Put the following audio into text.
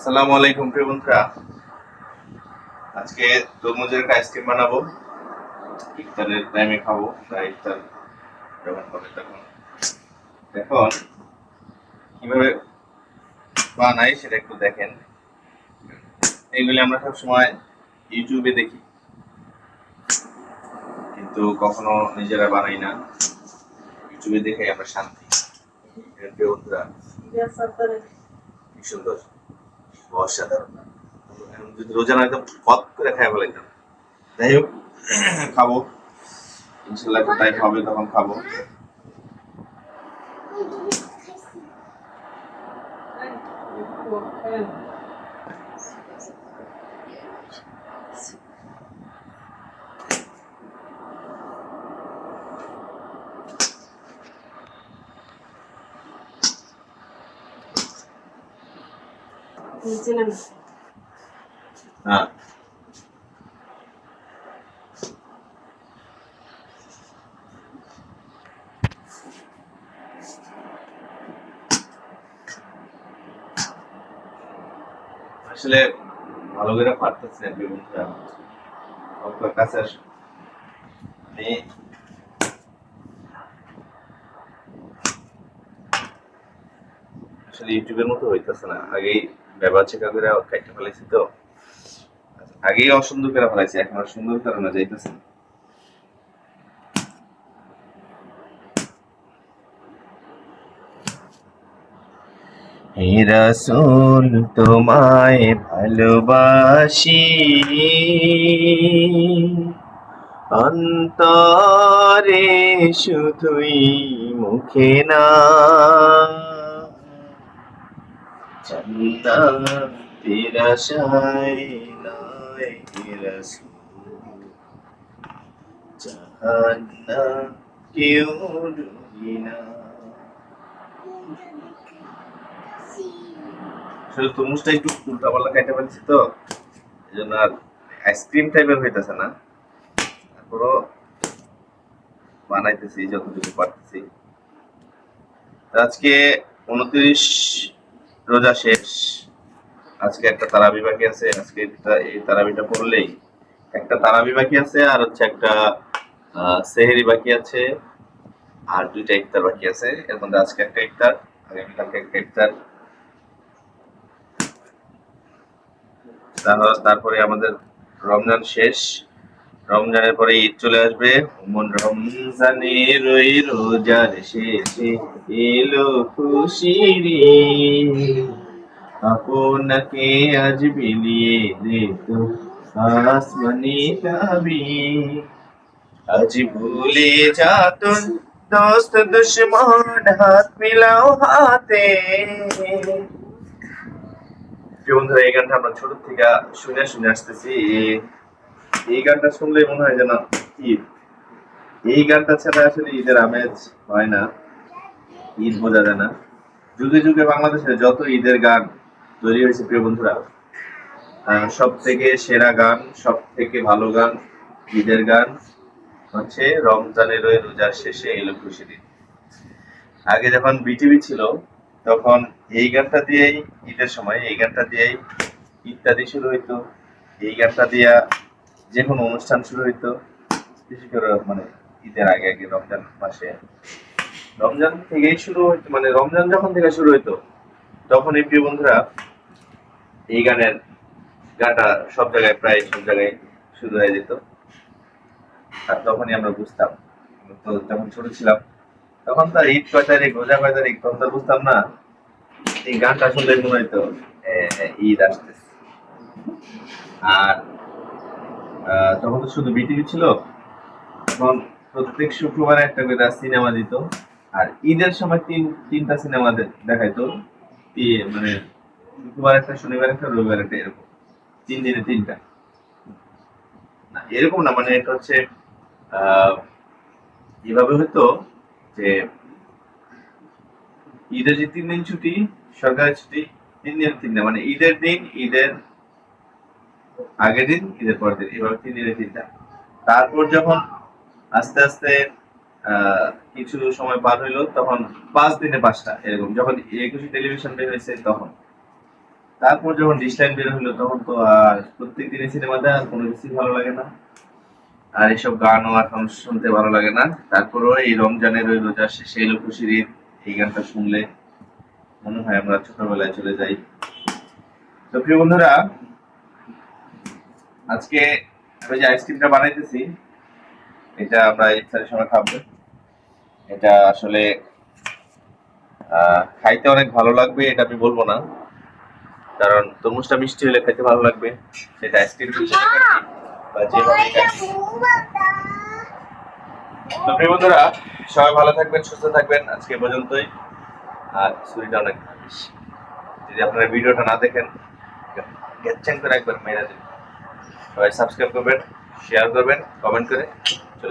আসসালামু আলাইকুম প্রিয় বন্ধুরা। আজকে তরমুজের একটা আইসক্রিম বানাবো, ইফতারের টাইমে খাবো বা ইফতার যখন হবে তখন। এখন কিভাবে বানাই সেটা একটু দেখেন। এগুলি আমরা সবসময় ইউটিউবে দেখি, কিন্তু কখনো নিজেরা বানাই না। ইউটিউবে দেখে আমরা শান্তি। প্রিয় বন্ধুরা, কি সুন্দর, অসাধারণ। এখন যদি রোজা না একদম ফট করে খাই বলাইতাম। যাই হোক, খাবো ইনশাল্লাহ, একটা টাইম হবে তখন খাবো। হ্যাঁ, আসলে ভালো করে পারতেছি না প্রিয় বন্ধুরা। আপনার কাছে আমি আসলে ইউটিউবের মতো হইতেছে না। আগেই ব্যবহার চেকা করে কাটতে ফেলাইছি তো, আগেই অসুন্দর করে ফেলাইছি, এখন আর সুন্দর করে না যাইতেছে না। হে রাসূল, তোমায় ভালোবাসি, অন্তরে শুধুই, মুখে না। জান্নাতের আশায় নয় হে রাসূল, জাহান্নাম কেউ ডুবি না। আসলে তরমুজটা একটু উল্টাপাল্টা খাইতে পারছি তো, এই জন্য আর আইসক্রিম টাইপের হইতেছে না। তারপরও বানাইতেছি যতটুকু পারতেছি। আজকে 29 রোজা শেষ। আজকে একটা তারাবি বাকি আছে। আজকে এই তারাবিটা পড়লেই একটা তারাবি বাকি আছে, আর হচ্ছে একটা সেহেরি বাকি আছে, আর দুইটা ইফতার বাকি আছে। এর মধ্যে আজকে একটা ইফতার, আগামীকালকে একটা ইফতার। তারপরে আমাদের রমজান শেষ। রমজানের পরে ঈদ চলে আসবে। রমজানের ওই রোজার শেষে এলো খুশির ঈদ, আপনাকে আজ বিলিয়ে দিত আসমানি তাবিজ। আজ ভুলে যাত দোস্ত দুশ্মন, হাত মিলাও হাতে। বন্ধুরা, এই গানটা আমরা ছোট থেকে শুনে শুনে আসতেছি। এই গানটা শুনলে মনে হয় যেন ঈদ। এই গানটা ছাড়া আসলে ঈদের আমেজ হয় না, ঈদ বোঝা যায় না। যুগে যুগে বাংলাদেশে যত ঈদের গান তৈরি হয়েছে প্রিয় বন্ধুরা, সব থেকে সেরা গান, সব থেকে ভালো গান, ঈদের গান হচ্ছে রমজানের ওই রোজার শেষে এলো খুশির ঈদ। আগে যখন বিটিভি ছিল, তখন এই গানটা দিয়েই ঈদের সময় এই গানটা দিয়েই ইত্যাদি শুরু হইতো। এই গানটা দিয়া যে কোনো অনুষ্ঠান শুরু হইতো, বিশেষ করে মানে ঈদের আগে আগে রমজান মাসে। রমজান থেকেই শুরু হইতো, মানে রমজান যখন থেকে শুরু হইতো তখন এই প্রিয় বন্ধুরা এই গানটা সব জায়গায়, প্রায় সব জায়গায় শুরু হয়ে যেত। আর তখনই আমরা বুঝতাম, তো যখন ছোট ছিলাম তখন তো ঈদ কয় তারিখ, রোজা কয় তারিখ, তখন তো বুঝতাম না। এই গানটা শুনলে মনে হইতো ঈদ আসতেছে। আর তখন তো শুধু বিটিভি ছিল, তখন প্রত্যেক শুক্রবারে একটা করে সিনেমা দিত। আর ঈদের সময় তিনটা সিনেমা দেখাইতো। মানে শুক্রবার একটা, শনিবার একটা, রবিবার একটা, এরকম 3 দিনে 3টা। না এরকম না, মানে এটা হচ্ছে আহ এভাবে হতো যে ঈদের যে 3 দিন ছুটি, সরকারি ছুটি, 3 দিনের 3টা, মানে ঈদের দিন, ঈদের আগের দিন, ঈদের পরের দিন, এভাবে 3 দিনে 3টা। তারপর যখন আস্তে আস্তে আহ কিছু সময় পার হইলো, তখন 5 দিনে 5টা, এরকম যখন একুশে টেলিভিশন বের হয়েছে তখন। তারপর যখন ডিসলাইন বের হলো তখন তো আর প্রত্যেক দিনের সিনেমাতে আর কোনো কিছুই ভালো লাগে না, আর এসব গানও এখন শুনতে ভালো লাগে না। তারপরেও এই রমজানের ওই রোজার শেষে এলো খুশির ঈদ, এই গানটা শুনলে মনে হয় আমরা ছোটবেলায় চলে যাই। তো প্রিয় বন্ধুরা, আজকে আমি যে আইসক্রিমটা বানাইতেছি এটা আমরা ইফতারের সময় খাবো। এটা আসলে খাইতে অনেক ভালো লাগবে এটা আমি বলবো না, কারণ তরমুজটা মিষ্টি হলে খেতে ভালো লাগবে, সেটা আইসক্রিম হিসেবে খাই বা যেভাবে খাই। তো প্রিয় বন্ধুরা, সবাই ভালো থাকবেন, সুস্থ থাকবেন, আজকে এ পর্যন্তই। আর শরীরটা অনেক বেশি, যদি আপনারা ভিডিওটা না দেখেন গ্যাচ্চাং করে একবার মেরে দেবেন। সবাই সাবস্ক্রাইব করবেন, শেয়ার করবেন, কমেন্ট করে চলে